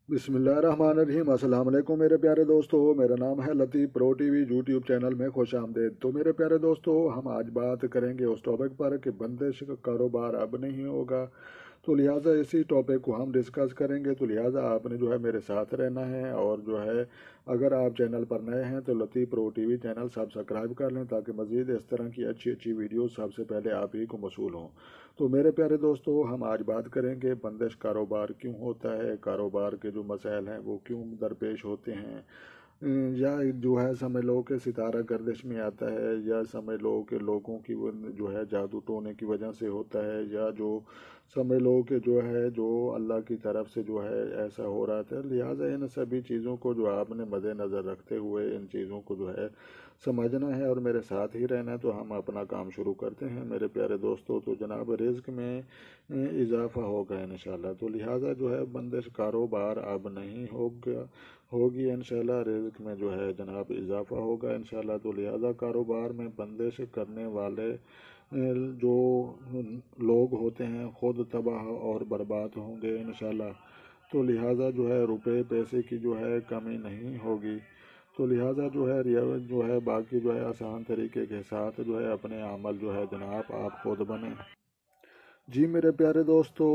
बिस्मिल्लाहिर्रहमानिर्रहीम। अस्सलाम वालेकुम मेरे प्यारे दोस्तों, मेरा नाम है लतीफ़ प्रो टीवी यूट्यूब चैनल में खुश आमदेद। तो मेरे प्यारे दोस्तों, हम आज बात करेंगे उस टॉपिक पर कि बंदिश का कारोबार अब नहीं होगा। तो लिहाजा इसी टॉपिक को हम डिस्कस करेंगे। तो लिहाजा आपने जो है मेरे साथ रहना है, और जो है अगर आप चैनल पर नए हैं तो लतीफ़ प्रो टीवी चैनल सब्सक्राइब कर लें, ताकि मज़ीद इस तरह की अच्छी अच्छी वीडियो सबसे पहले आप ही को मौसूल हों। तो मेरे प्यारे दोस्तों, हम आज बात करेंगे बंदिश कारोबार क्यों होता है, कारोबार के जो मसाइल हैं वो क्यों दरपेश होते हैं, या जो है समझ लो कि सितारा गर्दिश में आता है, या समझ लो कि लोगों की वो जो है जादू टोने की वजह से होता है, या जो समझ लो कि जो है जो अल्लाह की तरफ से जो है ऐसा हो रहा था। लिहाजा इन सभी चीज़ों को जो आपने मद्देनज़र रखते हुए इन चीज़ों को जो है समझना है और मेरे साथ ही रहना है। तो हम अपना काम शुरू करते हैं मेरे प्यारे दोस्तों। तो जनाब रिज़्क में इजाफ़ा होगा इंशाल्लाह। तो लिहाजा जो है बंदिश कारोबार अब नहीं होगी इंशाल्लाह। रिज़्क में जो है जनाब इजाफ़ा होगा इंशाल्लाह। तो लिहाजा कारोबार में बंदिश करने वाले जो लोग होते हैं खुद तबाह और बर्बाद होंगे इंशाल्लाह। तो लिहाजा जो है रुपए पैसे की जो है कमी नहीं होगी। तो लिहाजा जो है जो है बाकी जो है आसान तरीके के साथ जो है अपने अमल जो है जनाब आप खुद बने। जी मेरे प्यारे दोस्तों,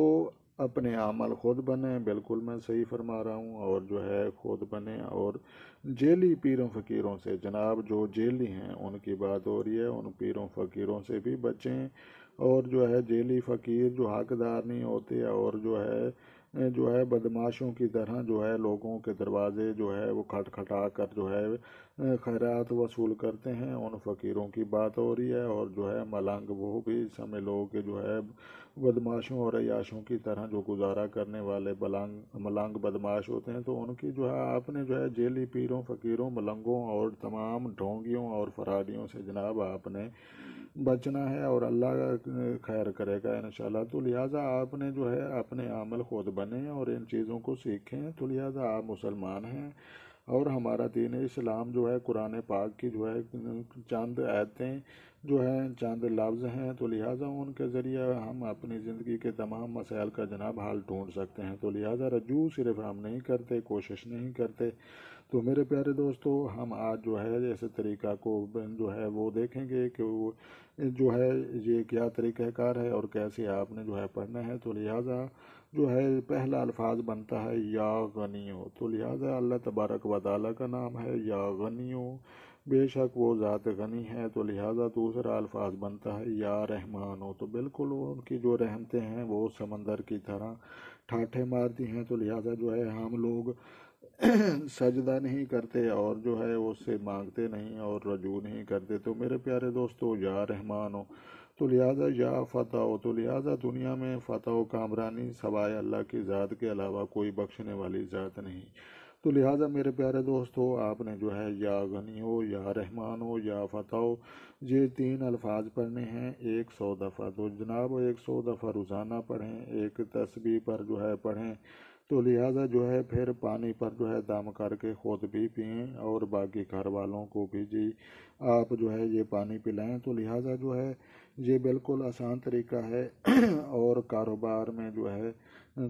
अपने अमल खुद बने, बिल्कुल मैं सही फरमा रहा हूँ। और जो है खुद बने और जेली पीरों फ़कीरों से, जनाब जो जेली हैं उनकी बात हो रही है, उन पीरों फ़कीरों से भी बचें। और जो है जेली फ़कीर जो हकदार नहीं होते, और जो है बदमाशों की तरह जो है लोगों के दरवाजे जो है वो खटखटा कर जो है खैरात वसूल करते हैं, उन फ़कीरों की बात हो रही है। और जो है मलंग वो भी समझ लो कि जो है बदमाशों और अय्याशों की तरह जो गुजारा करने वाले मलंग बदमाश होते हैं, तो उनकी जो है आपने जो है जेली पीरों फ़कीरों मलंगों और तमाम ढोंगियों और फराडियों से जनाब आपने बचना है, और अल्लाह खैर करेगा इंशाल्लाह। तो लिहाजा आपने जो है अपने अमल खुद बने और इन चीज़ों को सीखें। तो लिहाजा आप मुसलमान हैं, और हमारा दीन इस्लाम जो है कुरान पाक की जो है चंद आयतें जो हैं चंद लफ्ज़ हैं। तो लिहाजा उनके ज़रिए हम अपनी ज़िंदगी के तमाम मसाइल का जनाब हल ढूंढ सकते हैं। तो लिहाजा रजू सिर्फ हम नहीं करते, कोशिश नहीं करते। तो मेरे प्यारे दोस्तों, हम आज जो है ऐसे तरीक़ा को जो है वो देखेंगे कि वो जो है ये क्या तरीक़ाकार है और कैसे आपने जो है पढ़ना है। तो लिहाजा जो है पहला अल्फाज बनता है या गनियो। तो लिहाजा अल्लाह तबारक व तआला का नाम है या गनियो, बेशक वो ज़ात गनी है। तो लिहाजा दूसरा अल्फाज बनता है या रहमान हो। तो बिल्कुल उनकी जो रहमतें हैं वो समंदर की तरह ठाठे मारती हैं। तो लिहाजा जो है हम लोग सजदा नहीं करते, और जो है उससे मांगते नहीं और रजू नहीं करते। तो मेरे प्यारे दोस्तों, या रहमान हो, तो लिहाजा या फ़तह हो। तो लिहाजा दुनिया में फ़तह व कामरानी सवाए अल्लाह की ज़ात के अलावा कोई बख्शने वाली ज़ात नहीं। तो लिहाजा मेरे प्यारे दोस्तों, आपने जो है या गनी हो, या रहमान हो, या फ़तह हो, ये तीन अल्फाज पढ़ने हैं 100 दफ़ा। तो जनाब 100 दफ़ा रोज़ाना पढ़ें, एक तस्बीह पर जो है पढ़ें। तो लिहाजा जो है फिर पानी पर जो है दम करके ख़ुद भी पिएँ और बाकी घर वालों को भी जी आप जो है ये पानी पिलाएं। तो लिहाजा जो है ये बिल्कुल आसान तरीका है। और कारोबार में जो है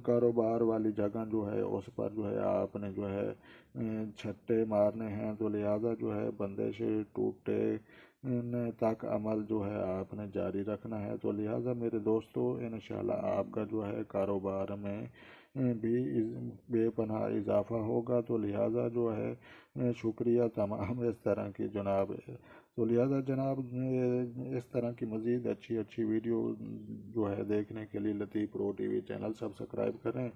कारोबार वाली जगह जो है उस पर जो है आपने जो है छट्टे मारने हैं। तो लिहाजा जो है बंदिश टूटे तक अमल जो है आपने जारी रखना है। तो लिहाजा मेरे दोस्तों, इंशाल्लाह आपका जो है कारोबार में भी बेपनाह इजाफ़ा होगा। तो लिहाजा जो है शुक्रिया तमाम इस तरह की जनाब। तो लिहाजा जनाब इस तरह की मज़ीद अच्छी अच्छी वीडियो जो है देखने के लिए लतीफ़ प्रो टीवी चैनल सब्सक्राइब करें।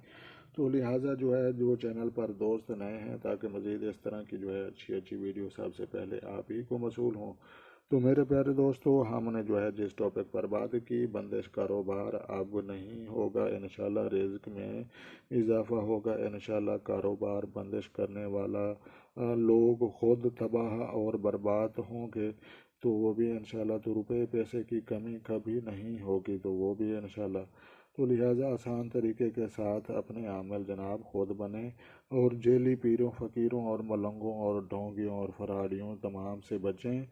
तो लिहाजा जो है जो चैनल पर दोस्त नए हैं, ताकि मज़ीद इस तरह की जो है अच्छी अच्छी वीडियो सबसे पहले आप ही को मौसूल हों। तो मेरे प्यारे दोस्तों, हमने जो है जिस टॉपिक पर बात की, बंदिश कारोबार अब नहीं होगा इंशाल्लाह। रिज़्क में इजाफ़ा होगा इंशाल्लाह। कारोबार बंदिश करने वाला लोग खुद तबाह और बर्बाद होंगे, तो वो भी इंशाल्लाह। तो रुपए पैसे की कमी कभी नहीं होगी, तो वो भी इंशाल्लाह। तो लिहाजा आसान तरीके के साथ अपने आमल जनाब खुद बने, और जेली पीरों फ़कीरों और मलंगों और ढोंगियों और फराडियों तमाम से बचें।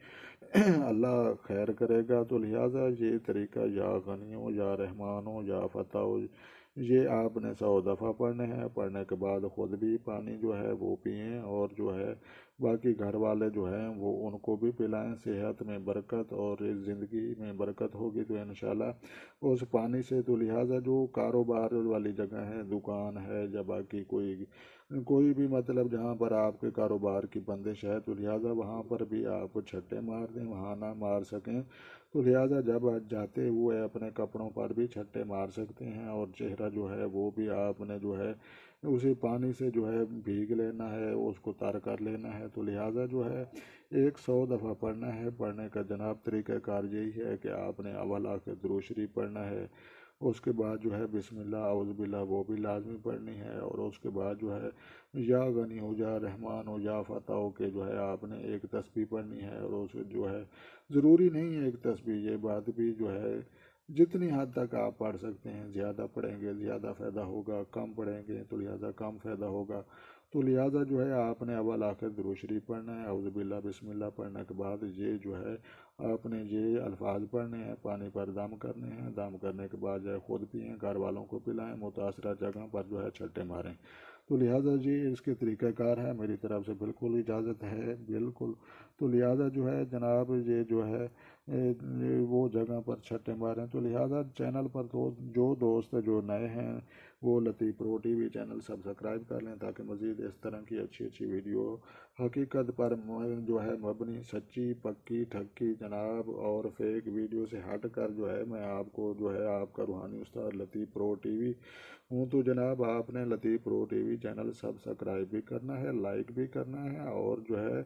अल्लाह खैर करेगा। तो लिहाजा ये तरीका या गनी हो, या रहमान हो, या फ़तह हो, یہ آپ نے 100 دفعہ پڑھنے ہیں۔ پڑھنے کے بعد خود بھی پانی جو ہے وہ پئیں، اور جو ہے باقی گھر والے جو ہیں وہ ان کو بھی پلائیں۔ صحت میں برکت اور اس زندگی میں برکت ہوگی تو انشاءاللہ اس پانی سے۔ تو لہٰذا جو کاروبار والی جگہ ہے، دکان ہے یا باقی کوئی بھی مطلب جہاں پر آپ کے کاروبار کی بندش ہے، تو لہٰذا وہاں پر بھی آپ چھٹے مار دیں، وہاں نہ مار سکیں تو لہٰذا جب جاتے ہوئے اپنے کپڑوں پر بھی چھٹے مار سکتے ہیں، اور چہرہ جو ہے وہ بھی آپ نے جو ہے اسی پانی سے جو ہے بھیگ لینا ہے، اس کو تر کر لینا ہے۔ تو لہٰذا جو ہے 100 دفعہ پڑھنا ہے۔ پڑھنے کا جناب طریقہ کار یہی ہے کہ آپ نے اول آخر درود شریف پڑھنا ہے، اس کے بعد جو ہے بسم اللہ اعوذ باللہ وہ بھی لازمی پڑھنی ہے، اور اس کے بعد جو ہے یا غنی ہو یا رحمان ہو یا فتح ہو کے جو ہے آپ نے ایک تسبیح پڑھنی ہے، اور اس جو ہے ضروری نہیں ہے ایک تسبیح، یہ بات بھی جو ہے جتنی حد تک آپ پڑھ سکتے ہیں، زیادہ پڑھیں گے زیادہ فائدہ ہوگا، کم پڑھیں گے تو لہٰذا کم فائدہ ہوگا۔ تو لہٰذا جو ہے آپ نے اول آخر درود شریف پڑھنا ہے، اعوذ باللہ بسم اللہ پڑھنے کے بعد یہ جو ہے آپ نے یہ الفاظ پڑھنے ہیں، پانی پر دم کرنے ہیں، دم کرنے کے بعد جو ہے خود پئیں، گھر والوں کو پلائیں، متاثرہ جگہ پر جو ہے چھٹے ماریں۔ تو لہٰذا جی اس کے طریقہ کار ہے، میری طرف سے بالکل اجازت ہے بالکل۔ تو لہٰذا جو ہے جناب یہ جو ہے وہ جگہ پر چھٹے ماریں۔ تو لہٰذا چینل پر تو جو دوست جو نئے ہیں وہ لطیف پرو ٹی وی چینل سبسکرائب کر لیں، تاکہ مزید اس طرح کی اچھی اچھی ویڈیو حقیقت پر جو ہے مبنی، سچی پکی ٹھکی جناب اور فیک ویڈیو سے ہٹ کر جو ہے میں آپ کو جو ہے آپ کا روحانی استاد لطیف پرو ٹی وی ہوں۔ تو جناب آپ نے لطیف پرو ٹی وی چینل سبسکرائب بھی کرنا ہے، لائک بھی کرنا ہے، اور جو ہے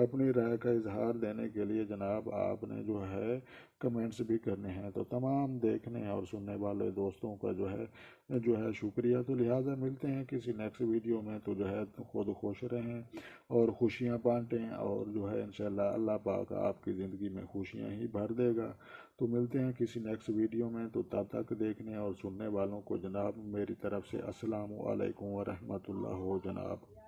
اپنی رائے کا اظہار دینے کے لیے جناب آپ نے جو ہے کمنٹس بھی کرنے ہیں۔ تو تمام دیکھنے اور سننے والے دوستوں کا جو ہے شکریہ۔ تو لہٰذا ملتے ہیں کسی نیکسٹ ویڈیو میں، تو جو ہے خود خوش رہیں اور خوشیاں بانٹیں، اور جو ہے انشاءاللہ اللہ پاک آپ کی زندگی میں خوشیاں ہی بھر دے گا۔ تو ملتے ہیں کسی نیکسٹ ویڈیو میں، تو تب تک دیکھنے اور سننے والوں کو جناب میری طرف سے السلام علیکم ورحمۃ اللہ ہو جناب۔